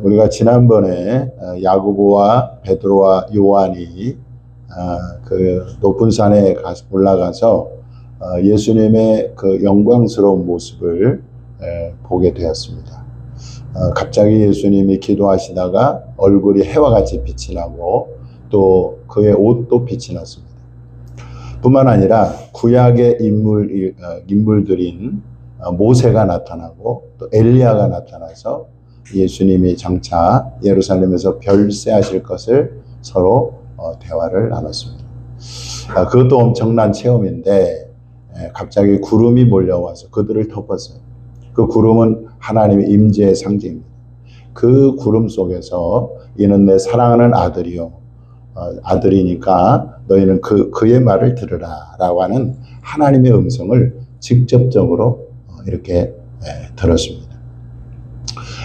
우리가 지난번에 야고보와 베드로와 요한이 그 높은 산에 올라가서 예수님의 그 영광스러운 모습을 보게 되었습니다. 갑자기 예수님이 기도하시다가 얼굴이 해와 같이 빛이 나고 또 그의 옷도 빛이 났습니다. 뿐만 아니라 구약의 인물들인 모세가 나타나고 또 엘리야가 나타나서 예수님이 장차 예루살렘에서 별세하실 것을 서로 대화를 나눴습니다. 그것도 엄청난 체험인데 갑자기 구름이 몰려와서 그들을 덮었어요. 그 구름은 하나님의 임재의 상징입니다. 그 구름 속에서 이는 내 사랑하는 아들이요 아들이니까 너희는 그의 말을 들으라 라고 하는 하나님의 음성을 직접적으로 이렇게 들었습니다.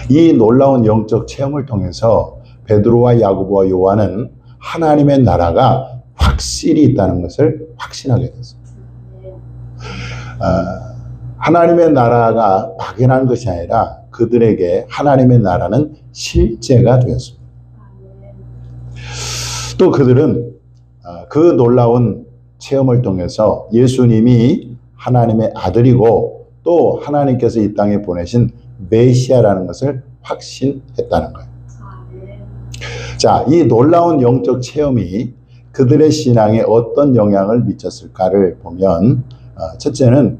이 놀라운 영적 체험을 통해서 베드로와 야고보와 요한은 하나님의 나라가 확실히 있다는 것을 확신하게 됐습니다. 하나님의 나라가 막연한 것이 아니라 그들에게 하나님의 나라는 실제가 되었습니다. 또 그들은 그 놀라운 체험을 통해서 예수님이 하나님의 아들이고 또 하나님께서 이 땅에 보내신 메시아라는 것을 확신했다는 거예요. 자, 이 놀라운 영적 체험이 그들의 신앙에 어떤 영향을 미쳤을까를 보면 첫째는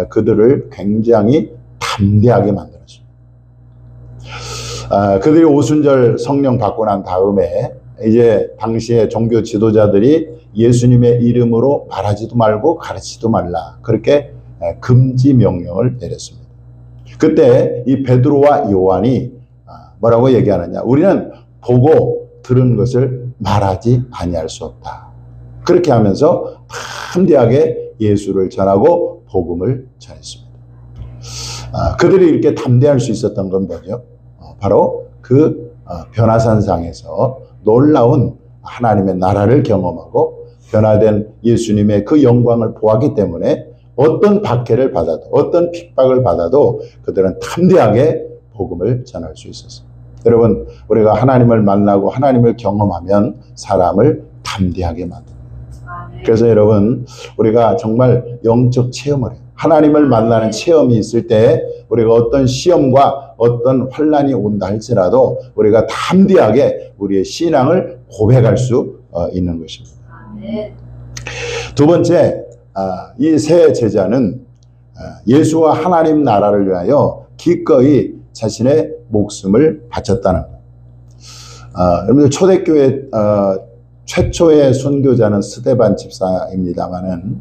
그들을 굉장히 담대하게 만들었습니다. 그들이 오순절 성령 받고 난 다음에 이제 당시에 종교 지도자들이 예수님의 이름으로 말하지도 말고 가르치지도 말라 그렇게 금지 명령을 내렸습니다. 그때 이 베드로와 요한이 뭐라고 얘기하느냐, 우리는 보고 들은 것을 말하지 아니할 수 없다. 그렇게 하면서 담대하게 예수를 전하고 복음을 전했습니다. 그들이 이렇게 담대할 수 있었던 건 뭐죠? 바로 그 변화산상에서 놀라운 하나님의 나라를 경험하고 변화된 예수님의 그 영광을 보았기 때문에 어떤 박해를 받아도 어떤 핍박을 받아도 그들은 담대하게 복음을 전할 수 있었어요. 여러분, 우리가 하나님을 만나고 하나님을 경험하면 사람을 담대하게 만듭니다. 그래서 여러분, 우리가 정말 영적 체험을 해요. 하나님을 만나는 체험이 있을 때 우리가 어떤 시험과 어떤 환난이 온다 할지라도 우리가 담대하게 우리의 신앙을 고백할 수 있는 것입니다. 두 번째, 이 세 제자는 예수와 하나님 나라를 위하여 기꺼이 자신의 목숨을 바쳤다는 거예요. 여러분들 초대교회 최초의 순교자는 스데반 집사입니다만은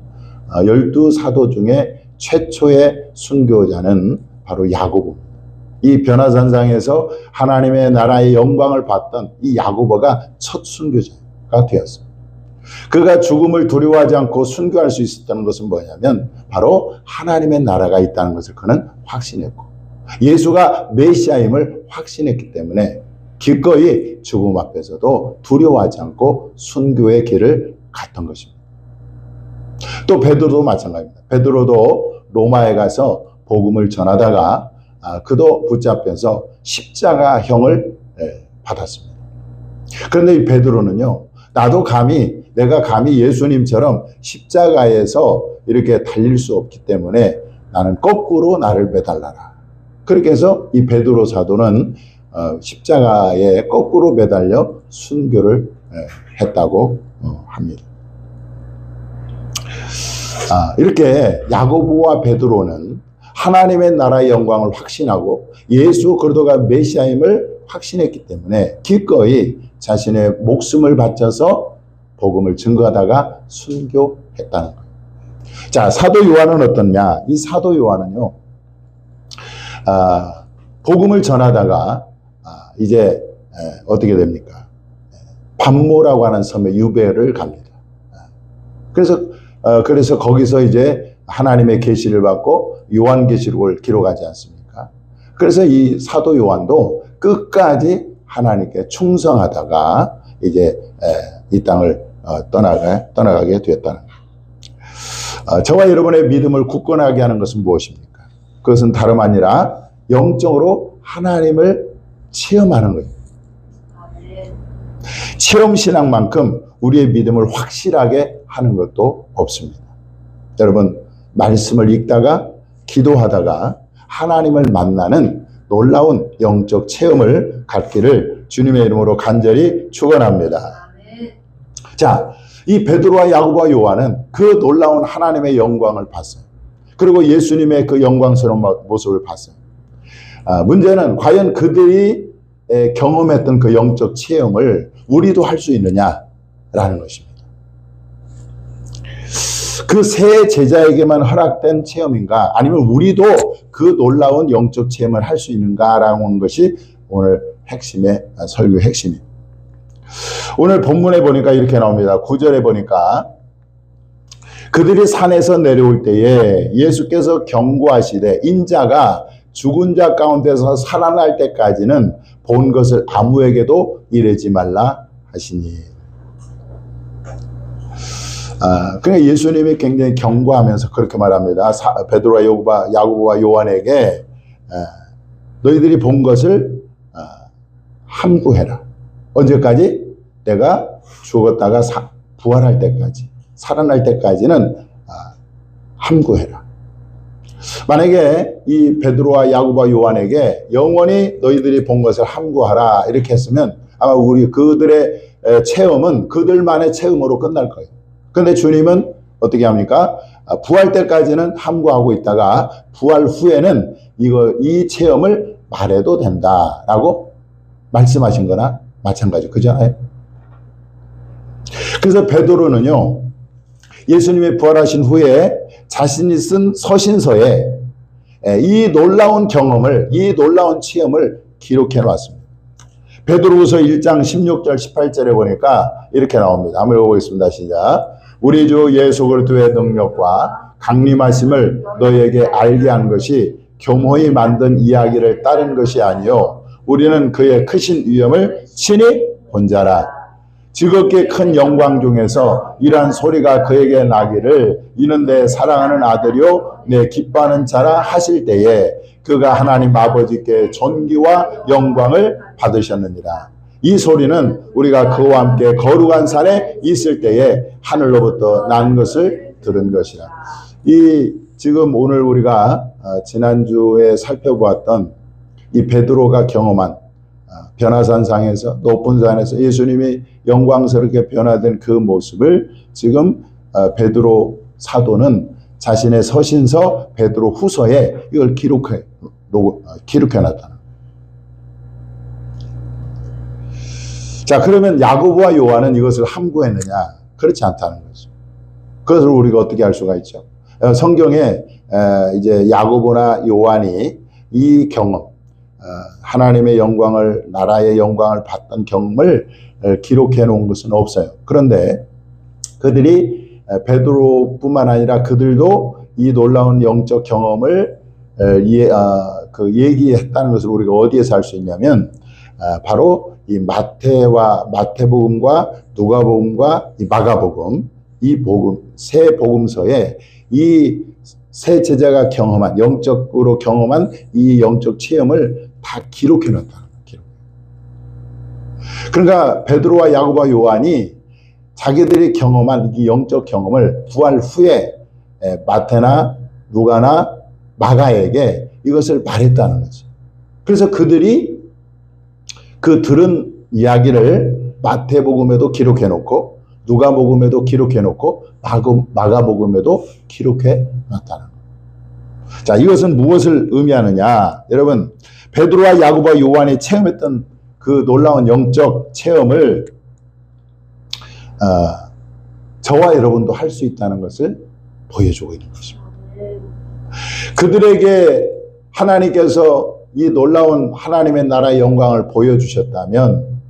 12사도 중에 최초의 순교자는 바로 야고보입니다. 이 변화산상에서 하나님의 나라의 영광을 봤던 이 야고보가 첫 순교자가 되었습니다. 그가 죽음을 두려워하지 않고 순교할 수 있었다는 것은 뭐냐면 바로 하나님의 나라가 있다는 것을 그는 확신했고 예수가 메시아임을 확신했기 때문에 기꺼이 죽음 앞에서도 두려워하지 않고 순교의 길을 갔던 것입니다. 또 베드로도 마찬가지입니다. 베드로도 로마에 가서 복음을 전하다가 그도 붙잡혀서 십자가형을 받았습니다. 그런데 이 베드로는요, 내가 감히 예수님처럼 십자가에서 이렇게 달릴 수 없기 때문에 나는 거꾸로 나를 매달라라. 그렇게 해서 이 베드로 사도는 십자가에 거꾸로 매달려 순교를 했다고 합니다. 이렇게 야고보와 베드로는 하나님의 나라의 영광을 확신하고 예수 그리스도가 메시아임을 확신했기 때문에 기꺼이 자신의 목숨을 바쳐서 복음을 증거하다가 순교했다는 거예요. 자, 사도 요한은 어떻냐? 이 사도 요한은요, 복음을 전하다가 이제 어떻게 됩니까? 반모라고 하는 섬에 유배를 갑니다. 그래서 거기서 이제 하나님의 계시를 받고 요한계시록을 기록하지 않습니까? 그래서 이 사도 요한도 끝까지 하나님께 충성하다가 이제 이 땅을 떠나가게 되었다는 거예요. 저와 여러분의 믿음을 굳건하게 하는 것은 무엇입니까? 그것은 다름 아니라 영적으로 하나님을 체험하는 거예요. 체험신앙만큼 우리의 믿음을 확실하게 하는 것도 없습니다. 여러분, 말씀을 읽다가 기도하다가 하나님을 만나는 놀라운 영적 체험을 갖기를 주님의 이름으로 간절히 축원합니다. 자, 이 베드로와 야고보와 요한은 그 놀라운 하나님의 영광을 봤어요. 그리고 예수님의 그 영광스러운 모습을 봤어요. 문제는 과연 그들이 경험했던 그 영적 체험을 우리도 할 수 있느냐라는 것입니다. 그 세 제자에게만 허락된 체험인가, 아니면 우리도 그 놀라운 영적 체험을 할 수 있는가라는 것이 오늘 설교의 핵심입니다. 오늘 본문에 보니까 이렇게 나옵니다. 9절에 보니까 그들이 산에서 내려올 때에 예수께서 경고하시되 인자가 죽은 자 가운데서 살아날 때까지는 본 것을 아무에게도 이르지 말라 하시니. 그러니까 예수님이 굉장히 경고하면서 그렇게 말합니다. 베드로와 야고보와 요한에게 너희들이 본 것을 함구해라. 언제까지? 내가 죽었다가 부활할 때까지, 살아날 때까지는 함구해라. 만약에 이 베드로와 야고보와 요한에게 영원히 너희들이 본 것을 함구하라 이렇게 했으면 아마 우리 그들의 체험은 그들만의 체험으로 끝날 거예요. 그런데 주님은 어떻게 합니까? 부활 때까지는 함구하고 있다가 부활 후에는 이 체험을 말해도 된다라고 말씀하신 거나 마찬가지. 그잖아요. 그래서 베드로는요, 예수님이 부활하신 후에 자신이 쓴 서신서에 이 놀라운 경험을, 이 놀라운 체험을 기록해 놨습니다. 베드로후서 1장 16절 18절에 보니까 이렇게 나옵니다. 한번 읽어보겠습니다. 시작. 우리 주 예수 그리스도의 능력과 강림하심을 너희에게 알게 한 것이 교모히 만든 이야기를 따른 것이 아니요 우리는 그의 크신 위엄을 친히 본 자라. 즐겁게 큰 영광 중에서 이러한 소리가 그에게 나기를 이는 내 사랑하는 아들이요 내 기뻐하는 자라 하실 때에 그가 하나님 아버지께 존귀와 영광을 받으셨느니라. 이 소리는 우리가 그와 함께 거룩한 산에 있을 때에 하늘로부터 난 것을 들은 것이라. 지금 오늘 우리가 지난주에 살펴보았던 이 베드로가 경험한 변화산상에서, 높은 산에서 예수님이 영광스럽게 변화된 그 모습을 지금 베드로 사도는 자신의 서신서 베드로 후서에 이걸 기록해 놨다. 자, 그러면 야고보와 요한은 이것을 함구했느냐? 그렇지 않다는 거죠. 그것을 우리가 어떻게 알 수가 있죠? 성경에 이제 야고보나 요한이 이 경험, 하나님의 영광을, 나라의 영광을 봤던 경험을 기록해 놓은 것은 없어요. 그런데 그들이 베드로뿐만 아니라 그들도 이 놀라운 영적 경험을 얘기했다는 것을 우리가 어디에서 알 수 있냐면 바로 이 마태복음과 누가복음과 이 마가복음, 이 세 복음서에 이 세 제자가 경험한, 영적으로 경험한 이 영적 체험을 다 기록해 놨다는 거예요. 그러니까 베드로와 야고보와 요한이 자기들이 경험한 이 영적 경험을 부활 후에 마태나 누가나 마가에게 이것을 말했다는 거죠. 그래서 그들이 그 들은 이야기를 마태복음에도 기록해 놓고 누가복음에도 기록해 놓고 마가복음에도 기록해 놨다는 거예요. 자, 이것은 무엇을 의미하느냐? 여러분, 베드로와 야고보와 요한이 체험했던 그 놀라운 영적 체험을 저와 여러분도 할 수 있다는 것을 보여주고 있는 것입니다. 그들에게 하나님께서 이 놀라운 하나님의 나라의 영광을 보여주셨다면,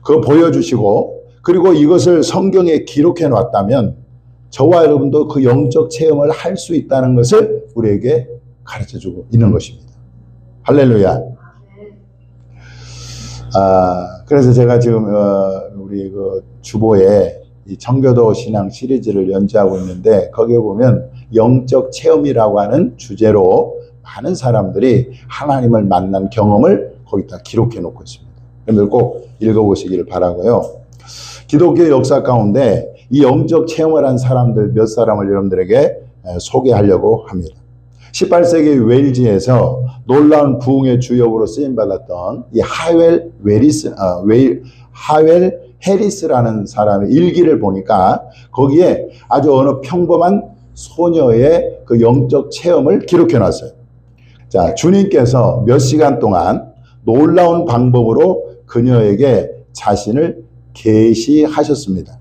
그거 보여주시고 그리고 이것을 성경에 기록해 놨다면 저와 여러분도 그 영적 체험을 할 수 있다는 것을 우리에게 가르쳐주고 있는 것입니다. 할렐루야. 그래서 제가 지금 우리 그 주보에 이 청교도 신앙 시리즈를 연재하고 있는데 거기에 보면 영적 체험이라고 하는 주제로 많은 사람들이 하나님을 만난 경험을 거기다 기록해 놓고 있습니다. 여러분들 꼭 읽어보시기를 바라고요. 기독교 역사 가운데 이 영적 체험을 한 사람들 몇 사람을 여러분들에게 소개하려고 합니다. 18세기 웨일즈에서 놀라운 부흥의 주역으로 쓰임받았던 이 하웰 해리스라는 사람의 일기를 보니까 거기에 아주 어느 평범한 소녀의 그 영적 체험을 기록해 놨어요. 자, 주님께서 몇 시간 동안 놀라운 방법으로 그녀에게 자신을 계시하셨습니다.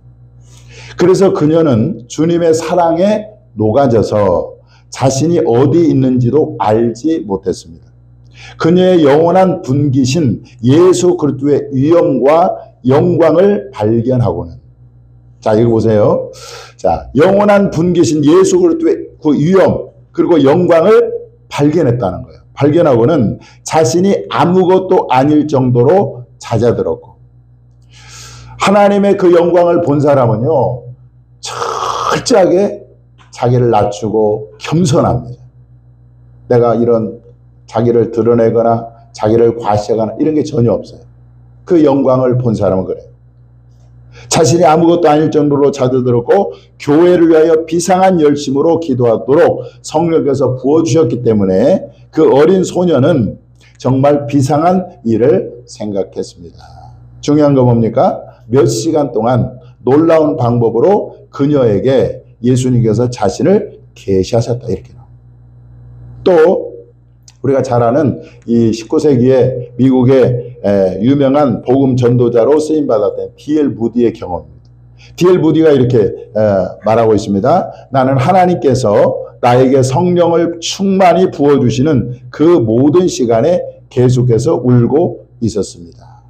그래서 그녀는 주님의 사랑에 녹아져서 자신이 어디 있는지도 알지 못했습니다. 그녀의 영원한 분기신 예수 그리스도의 위엄과 영광을 발견하고는, 자, 이거 보세요. 자, 영원한 분기신 예수 그리스도의 그 위엄 그리고 영광을 발견했다는 거예요. 발견하고는 자신이 아무것도 아닐 정도로 잦아들었고, 하나님의 그 영광을 본 사람은요, 철저하게 자기를 낮추고 겸손합니다. 내가 이런 자기를 드러내거나 자기를 과시하거나 이런 게 전혀 없어요. 그 영광을 본 사람은 그래요. 자신이 아무것도 아닐 정도로 잦아들었고 교회를 위하여 비상한 열심으로 기도하도록 성령께서 부어주셨기 때문에 그 어린 소녀는 정말 비상한 일을 생각했습니다. 중요한 거 뭡니까? 몇 시간 동안 놀라운 방법으로 그녀에게 예수님께서 자신을 계시하셨다, 이렇게 나옵니다. 또 우리가 잘 아는 이 19세기에 미국의 유명한 복음 전도자로 쓰임받았던 D.L. 무디의 경험입니다. D.L. 무디가 이렇게 말하고 있습니다. 나는 하나님께서 나에게 성령을 충만히 부어주시는 그 모든 시간에 계속해서 울고 있었습니다.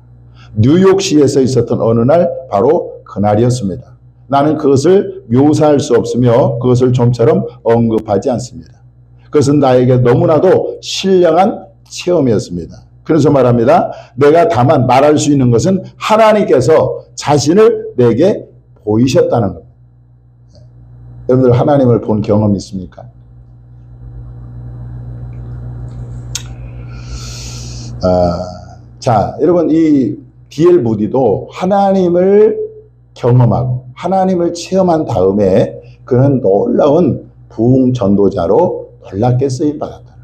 뉴욕시에서 있었던 어느 날 바로 그날이었습니다. 나는 그것을 묘사할 수 없으며 그것을 좀처럼 언급하지 않습니다. 그것은 나에게 너무나도 신령한 체험이었습니다. 그래서 말합니다. 내가 다만 말할 수 있는 것은 하나님께서 자신을 내게 보이셨다는 겁니다. 여러분들 하나님을 본 경험이 있습니까? 자, 여러분 이 D.L. 무디도 하나님을 경험하고 하나님을 체험한 다음에 그는 놀라운 부흥 전도자로 놀랍게 쓰임받았다.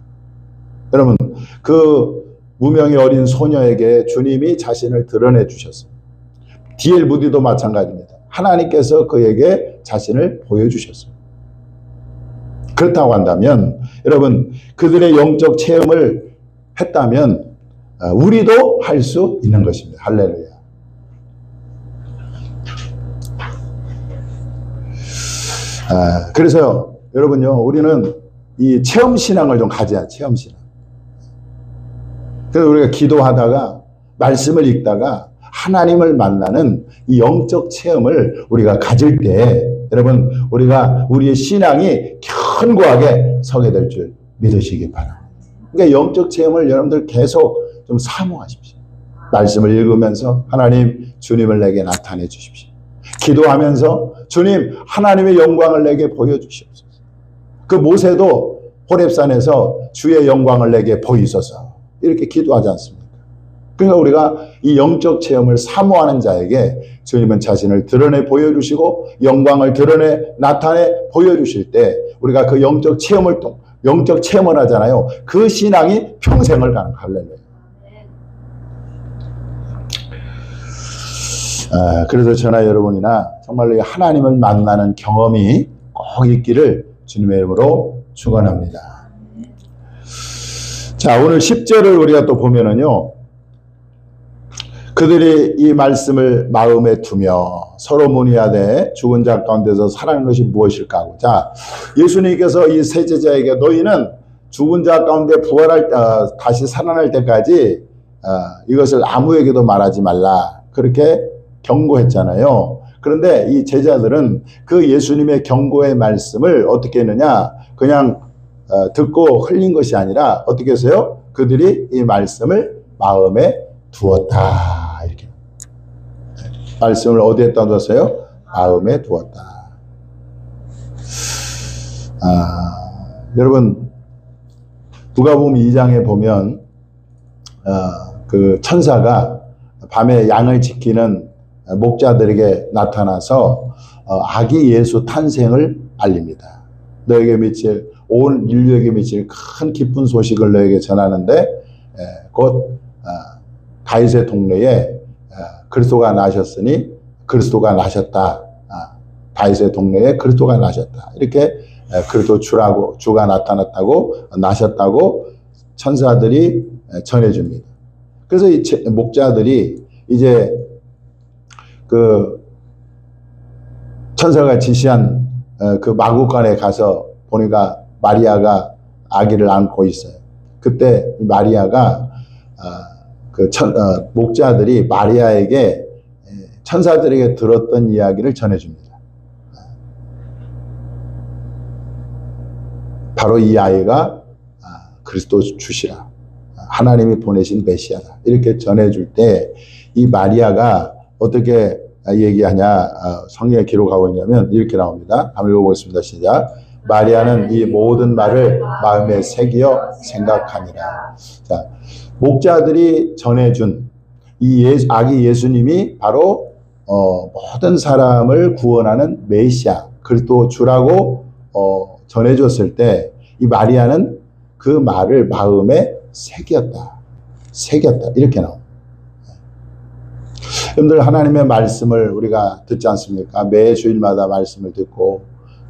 여러분, 그 무명의 어린 소녀에게 주님이 자신을 드러내 주셨어요. D.L. 무디도 마찬가지입니다. 하나님께서 그에게 자신을 보여주셨어요. 그렇다고 한다면 여러분, 그들의 영적 체험을 했다면 우리도 할 수 있는 것입니다. 할렐루야. 그래서 여러분요, 우리는 이 체험신앙을 좀 가져야, 체험신앙. 그래서 우리가 기도하다가 말씀을 읽다가 하나님을 만나는 이 영적 체험을 우리가 가질 때 여러분, 우리가 우리의 신앙이 견고하게 서게 될 줄 믿으시기 바랍니다. 그러니까 영적 체험을 여러분들 계속 좀 사모하십시오. 말씀을 읽으면서 하나님, 주님을 내게 나타내 주십시오. 기도하면서 주님, 하나님의 영광을 내게 보여주시옵소서. 그 모세도 호렙산에서 주의 영광을 내게 보이소서 이렇게 기도하지 않습니까? 그러니까 우리가 이 영적 체험을 사모하는 자에게 주님은 자신을 드러내 보여주시고 영광을 드러내 나타내 보여주실 때 우리가 그 영적 체험을 하잖아요. 그 신앙이 평생을 가는 할렐루야. 그래서 저나 여러분이나 정말로 하나님을 만나는 경험이 꼭 있기를 주님의 이름으로 축원합니다. 자, 오늘 10절을 우리가 또 보면은요, 그들이 이 말씀을 마음에 두며 서로 문의하되 죽은 자 가운데서 살아난 것이 무엇일까 하고, 자, 예수님께서 이 세 제자에게 너희는 죽은 자 가운데 다시 살아날 때까지 이것을 아무에게도 말하지 말라 그렇게 경고했잖아요. 그런데 이 제자들은 그 예수님의 경고의 말씀을 어떻게 했느냐, 그냥 듣고 흘린 것이 아니라 어떻게 했어요? 그들이 이 말씀을 마음에 두었다. 이렇게. 말씀을 어디에다 두었어요? 마음에 두었다. 여러분, 누가복음 2장에 보면 그 천사가 밤에 양을 지키는 목자들에게 나타나서 아기 예수 탄생을 알립니다. 너에게 미칠 온 인류에게 미칠 큰 기쁜 소식을 너에게 전하는데 곧 다윗의 동네에 그리스도가 나셨으니 그리스도가 나셨다. 다윗의 동네에 그리스도가 나셨다. 이렇게 그리스도 주가 나타났다고 나셨다고 천사들이 전해줍니다. 그래서 이 목자들이 이제 그 천사가 지시한 그 마구간에 가서 보니까 마리아가 아기를 안고 있어요. 그때 마리아가 목자들이 마리아에게 천사들에게 들었던 이야기를 전해줍니다. 바로 이 아이가 그리스도 주시라. 하나님이 보내신 메시아다. 이렇게 전해줄 때 이 마리아가 어떻게 얘기하냐, 성경에 기록하고 있냐면 이렇게 나옵니다. 한번 읽어보겠습니다. 시작. 마리아는 이 모든 말을 마음에 새기어 생각하니라. 자, 목자들이 전해준 이 아기 예수님이 바로 모든 사람을 구원하는 메시아, 그리스도 주라고 전해줬을 때 이 마리아는 그 말을 마음에 새겼다. 이렇게 나옵니다. 여러분들 하나님의 말씀을 우리가 듣지 않습니까? 매 주일마다 말씀을 듣고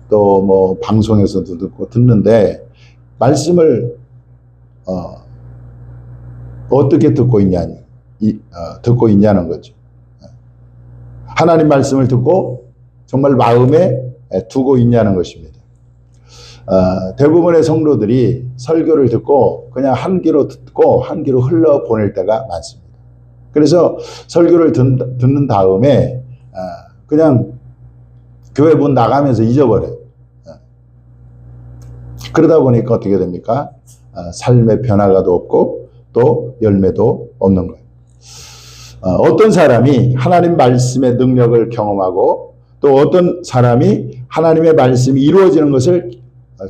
또 뭐 방송에서도 듣는데 말씀을 어떻게 듣고 있냐는 거죠. 하나님 말씀을 듣고 정말 마음에 두고 있냐는 것입니다. 대부분의 성도들이 설교를 듣고 그냥 한 귀로 듣고 한 귀로 흘러 보낼 때가 많습니다. 그래서 설교를 듣는 다음에 그냥 교회 문 나가면서 잊어버려요. 그러다 보니까 어떻게 됩니까? 삶의 변화가도 없고 또 열매도 없는 거예요. 어떤 사람이 하나님 말씀의 능력을 경험하고 또 어떤 사람이 하나님의 말씀이 이루어지는 것을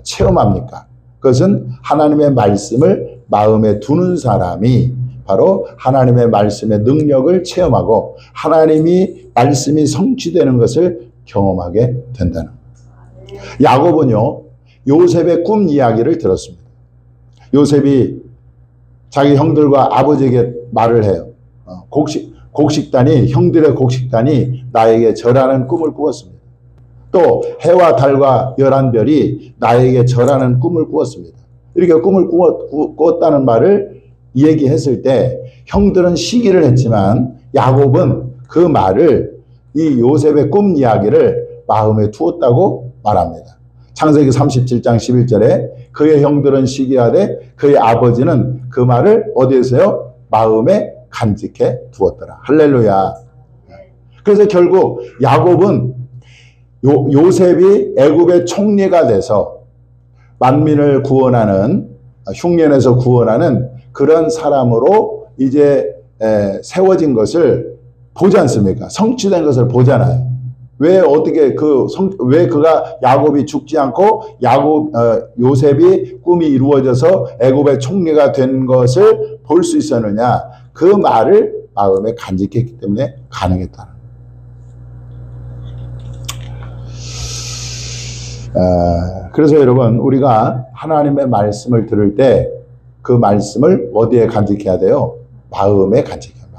체험합니까? 그것은 하나님의 말씀을 마음에 두는 사람이 바로 하나님의 말씀의 능력을 체험하고 하나님이 말씀이 성취되는 것을 경험하게 된다는 거예요. 야곱은요, 요셉의 꿈 이야기를 들었습니다. 요셉이 자기 형들과 아버지에게 말을 해요. 형들의 곡식단이 나에게 절하는 꿈을 꾸었습니다. 또 해와 달과 11별이 나에게 절하는 꿈을 꾸었습니다. 이렇게 꿈을 꾸었다는 말을 얘기했을 때 형들은 시기를 했지만 야곱은 그 말을 이 요셉의 꿈 이야기를 마음에 두었다고 말합니다. 창세기 37장 11절에 그의 형들은 시기하되 그의 아버지는 그 말을 어디에서요? 마음에 간직해 두었더라. 할렐루야. 그래서 결국 야곱은 요셉이 애굽의 총리가 돼서 만민을 구원하는, 흉년에서 구원하는 그런 사람으로 이제 세워진 것을 보지 않습니까? 성취된 것을 보잖아요. 왜 그가 야곱이 죽지 않고 요셉이 꿈이 이루어져서 애굽의 총리가 된 것을 볼 수 있었느냐? 그 말을 마음에 간직했기 때문에 가능했다는 거예요. 그래서 여러분, 우리가 하나님의 말씀을 들을 때 그 말씀을 어디에 간직해야 돼요? 마음에 간직해야 돼요.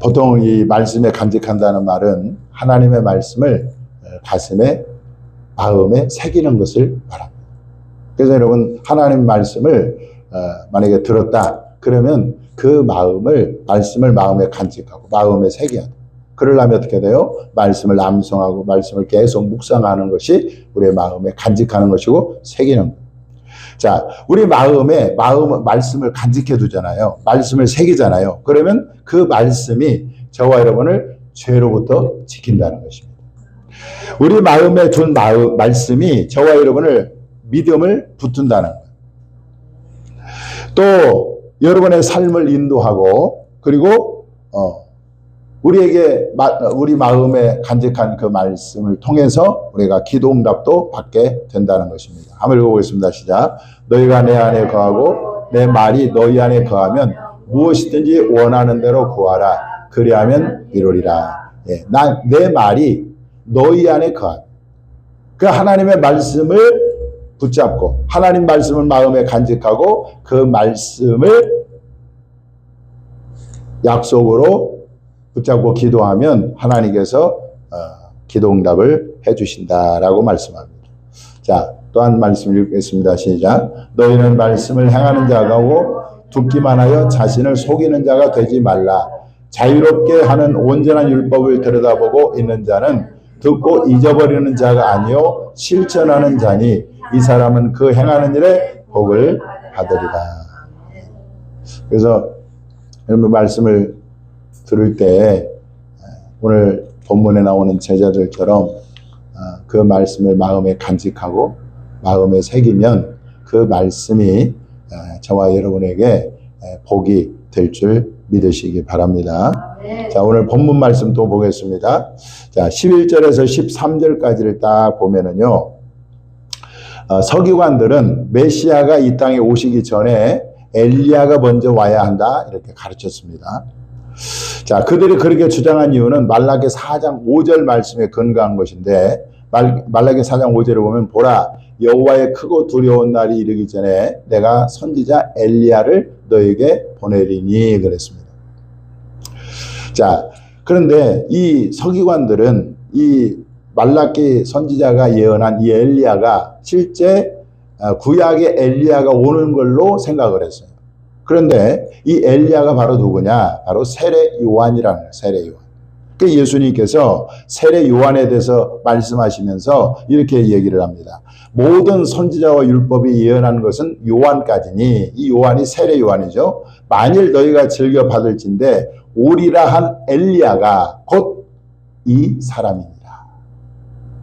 보통 이 말씀에 간직한다는 말은 하나님의 말씀을 가슴에, 마음에 새기는 것을 말합니다. 그래서 여러분, 하나님 말씀을 만약에 들었다 그러면 그 말씀을 마음에 간직하고 마음에 새겨야 돼요. 그러려면 어떻게 돼요? 말씀을 암송하고 말씀을 계속 묵상하는 것이 우리의 마음에 간직하는 것이고 새기는 거예요. 자, 우리 말씀을 간직해 두잖아요. 말씀을 새기잖아요. 그러면 그 말씀이 저와 여러분을 죄로부터 지킨다는 것입니다. 우리 마음에 둔 말씀이 저와 여러분을 믿음을 붙든다는 거예요. 또 여러분의 삶을 인도하고 그리고 우리에게 우리 마음에 간직한 그 말씀을 통해서 우리가 기도 응답도 받게 된다는 것입니다. 한번 읽어보겠습니다. 시작. 너희가 내 안에 거하고 내 말이 너희 안에 거하면 무엇이든지 원하는 대로 구하라. 그리하면 이루리라. 예, 내 말이 너희 안에 거하면, 그 하나님의 말씀을 붙잡고 하나님 말씀을 마음에 간직하고 그 말씀을 약속으로 붙잡고 기도하면 하나님께서 기도 응답을 해주신다라고 말씀합니다. 자, 또 한 말씀 읽겠습니다. 시작. 너희는 말씀을 행하는 자가고 듣기만 하여 자신을 속이는 자가 되지 말라. 자유롭게 하는 온전한 율법을 들여다보고 있는 자는 듣고 잊어버리는 자가 아니요 실천하는 자니 이 사람은 그 행하는 일에 복을 받으리라. 그래서 여러분 말씀을 들을 때 오늘 본문에 나오는 제자들처럼 그 말씀을 마음에 간직하고 마음에 새기면 그 말씀이 저와 여러분에게 복이 될 줄 믿으시기 바랍니다. 자, 오늘 본문 말씀 또 보겠습니다. 자, 11절에서 13절까지를 딱 보면은요, 서기관들은 메시아가 이 땅에 오시기 전에 엘리야가 먼저 와야 한다 이렇게 가르쳤습니다. 자, 그들이 그렇게 주장한 이유는 말라기 4장 5절 말씀에 근거한 것인데, 말라기 4장 5절을 보면 보라 여호와의 크고 두려운 날이 이르기 전에 내가 선지자 엘리야를 너에게 보내리니 그랬습니다. 자, 그런데 이 서기관들은 이 말라기 선지자가 예언한 이 엘리야가 실제 구약의 엘리야가 오는 걸로 생각을 했어요. 그런데 이 엘리야가 바로 누구냐? 바로 세례 요한이라는 거예요. 세례 요한. 그 예수님께서 세례 요한에 대해서 말씀하시면서 이렇게 얘기를 합니다. 모든 선지자와 율법이 예언한 것은 요한까지니 이 요한이 세례 요한이죠. 만일 너희가 즐겨 받을진대 오리라 한 엘리야가 곧 이 사람이니라.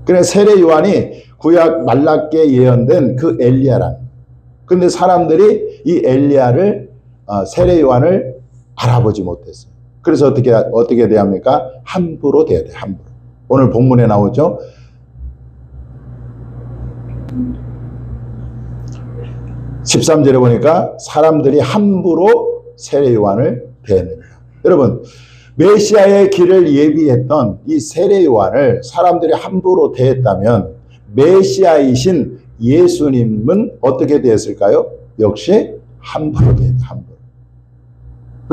그래 세례 요한이 구약 말라기에 예언된 그 엘리야라는 거예요. 그런데 사람들이 이 엘리야를 세례 요한을 알아보지 못했어요. 그래서 어떻게 돼야 합니까? 함부로 돼야 돼요. 함부로. 오늘 본문에 나오죠. 13절에 보니까 사람들이 함부로 세례 요한을 대했느니라. 여러분, 메시아의 길을 예비했던 이 세례 요한을 사람들이 함부로 대했다면 메시아이신 예수님은 어떻게 되었을까요? 역시 함부로 대했다. 함부로.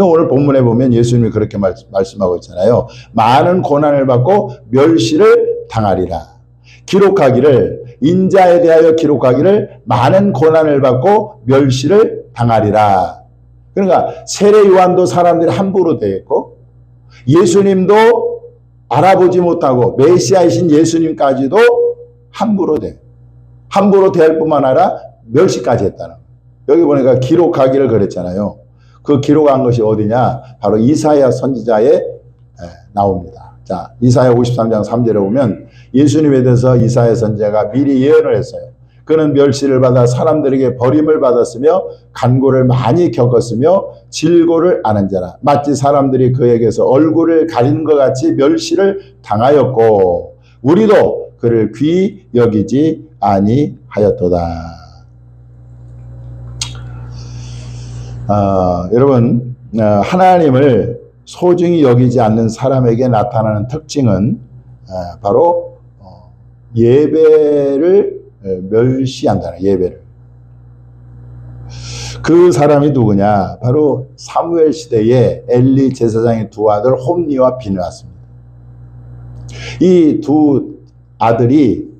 오늘 본문에 보면 예수님이 그렇게 말씀하고 있잖아요. 많은 고난을 받고 멸시를 당하리라. 기록하기를 인자에 대하여 기록하기를 많은 고난을 받고 멸시를 당하리라. 그러니까 세례 요한도 사람들이 함부로 대했고 예수님도 알아보지 못하고 메시아이신 예수님까지도 함부로 대할 뿐만 아니라 멸시까지 했다는 거예요. 여기 보니까 기록하기를 그랬잖아요. 그 기록한 것이 어디냐? 바로 이사야 선지자에 나옵니다. 자, 이사야 53장 3절에 보면 예수님에 대해서 이사야 선지자가 미리 예언을 했어요. 그는 멸시를 받아 사람들에게 버림을 받았으며 간고를 많이 겪었으며 질고를 아는 자라. 마치 사람들이 그에게서 얼굴을 가리는 것 같이 멸시를 당하였고 우리도 그를 귀히 여기지 아니하였도다. 여러분, 하나님을 소중히 여기지 않는 사람에게 나타나는 특징은 바로 예배를 멸시한다는 예배를. 그 사람이 누구냐? 바로 사무엘 시대에 엘리 제사장의 두 아들 홈니와 비느하스입니다. 이 두 아들이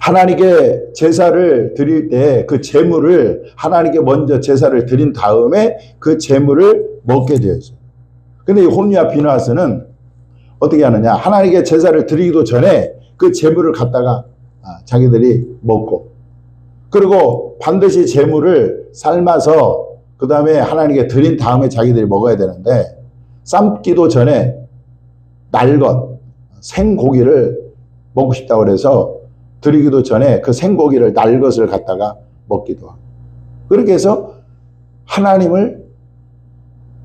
하나님께 제사를 드릴 때 그 제물을 하나님께 먼저 제사를 드린 다음에 그 제물을 먹게 되었어요. 근데 이 홈니와 비느하스는 어떻게 하느냐? 하나님께 제사를 드리기도 전에 그 제물을 갖다가 자기들이 먹고 그리고 반드시 제물을 삶아서 그 다음에 하나님께 드린 다음에 자기들이 먹어야 되는데 삶기도 전에 날것 생고기를 먹고 싶다고 그래서 드리기도 전에 그 생고기를 날 것을 갖다가 먹기도 하고 그렇게 해서 하나님을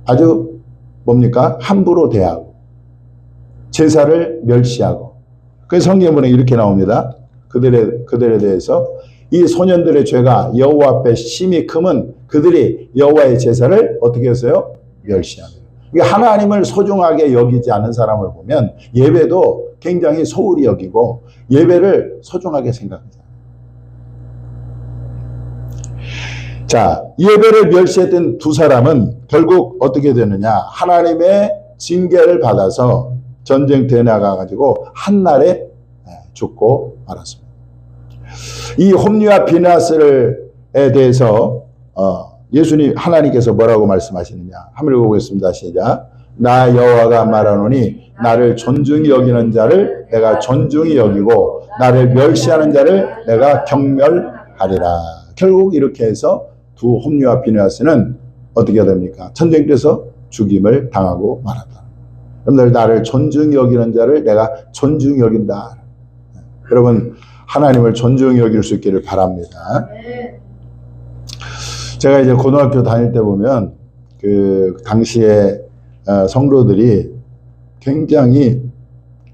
아주 뭡니까? 함부로 대하고 제사를 멸시하고. 그 성경문에 이렇게 나옵니다. 그들에 대해서 이 소년들의 죄가 여호와 앞에 심히 크면 그들이 여호와의 제사를 어떻게 했어요? 멸시합니다. 하나님을 소중하게 여기지 않는 사람을 보면 예배도 굉장히 소홀히 여기고 예배를 소중하게 생각합니다. 자, 예배를 멸시했던 두 사람은 결국 어떻게 되느냐? 하나님의 징계를 받아서 전쟁터에 나가가지고 한날에 죽고 말았습니다. 이 홈리와 비나스에 대해서 예수님 하나님께서 뭐라고 말씀하시느냐? 한번 읽어보겠습니다. 시작. 나 여호와가 말하노니 나를 존중히 여기는 자를 내가 존중히 여기고 나를 멸시하는 자를 내가 경멸하리라. 결국 이렇게 해서 두 홈리와 비나스는 어떻게 됩니까? 전쟁터에서 죽임을 당하고 말았다. 여러분들, 나를 존중히 여기는 자를 내가 존중히 여긴다. 여러분, 하나님을 존중히 여길 수 있기를 바랍니다. 제가 이제 고등학교 다닐 때 보면 그 당시에 성도들이 굉장히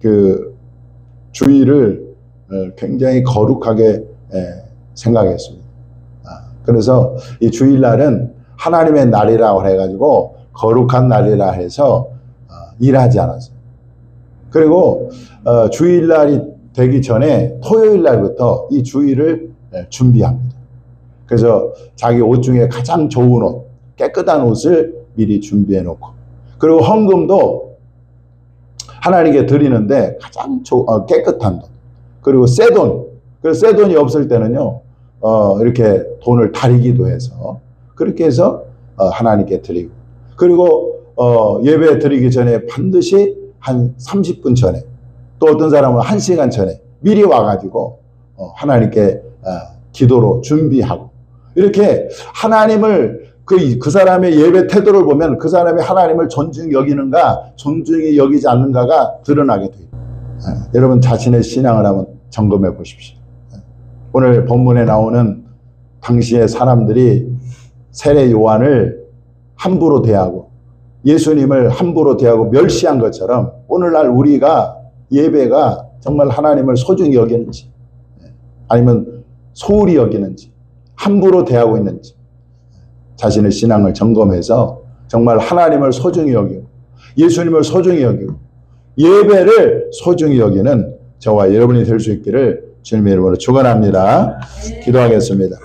그 주일을 굉장히 거룩하게 생각했습니다. 그래서 이 주일날은 하나님의 날이라고 해가지고 거룩한 날이라 해서 일하지 않았어요. 그리고 주일날이 되기 전에 토요일날부터 이 주일을 준비합니다. 그래서 자기 옷 중에 가장 좋은 옷, 깨끗한 옷을 미리 준비해 놓고, 그리고 헌금도 하나님께 드리는데 가장 깨끗한 돈, 그리고 새 돈, 그래서 새 돈이 없을 때는요 이렇게 돈을 다리기도 해서 그렇게 해서 하나님께 드리고, 그리고 예배 드리기 전에 반드시 한 30분 전에, 또 어떤 사람은 1시간 전에 미리 와가지고 하나님께 기도로 준비하고, 이렇게 하나님을 그 사람의 예배 태도를 보면 그 사람이 하나님을 존중히 여기는가 존중히 여기지 않는가가 드러나게 돼요. 여러분 자신의 신앙을 한번 점검해 보십시오. 오늘 본문에 나오는 당시의 사람들이 세례 요한을 함부로 대하고 예수님을 함부로 대하고 멸시한 것처럼 오늘날 우리가 예배가 정말 하나님을 소중히 여기는지 아니면 소홀히 여기는지 함부로 대하고 있는지 자신의 신앙을 점검해서 정말 하나님을 소중히 여기고 예수님을 소중히 여기고 예배를 소중히 여기는 저와 여러분이 될 수 있기를 주님의 이름으로 축원합니다. 기도하겠습니다.